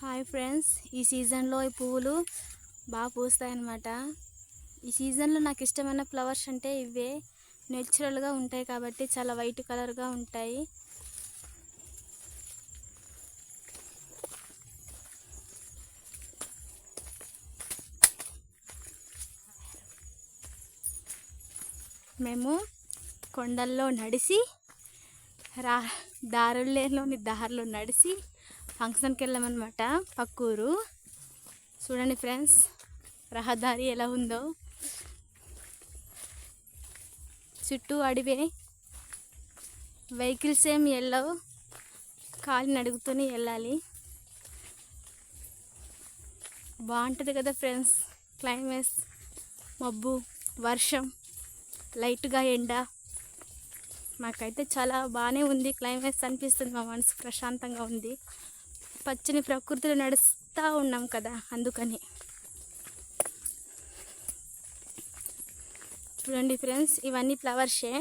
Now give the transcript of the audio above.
Hi friends, ఈ సీజన్లో ఈ పువ్వులు బాగా పూస్తాయన్నమాట. ఈ సీజన్లో నాకు ఇష్టమైన ఫ్లవర్స్ అంటే ఇవే. నేచురల్గా ఉంటాయి కాబట్టి చాలా వైట్ కలర్గా ఉంటాయి. మేము కొండల్లో నడిచి దారిలో నడిచి ఫంక్షన్కి వెళ్ళామన్నమాట. పక్కూరు చూడండి ఫ్రెండ్స్, రహదారి ఎలా ఉందో. చుట్టూ అడివే, వెహికల్స్ ఏమి వెళ్ళవు, కాలిని అడుగుతూనే వెళ్ళాలి. బాగుంటుంది కదా ఫ్రెండ్స్. క్లైమేట్స్, మబ్బు, వర్షం, లైట్గా ఎండ, మాకైతే చాలా బాగానే ఉంది. క్లైమేట్స్ అనిపిస్తుంది, మా మనసు ప్రశాంతంగా ఉంది. పచ్చని ప్రకృతిలో నడుస్తూ ఉన్నాం కదా, అందుకని. చూడండి ఫ్రెండ్స్, ఇవన్నీ ఫ్లవర్సే.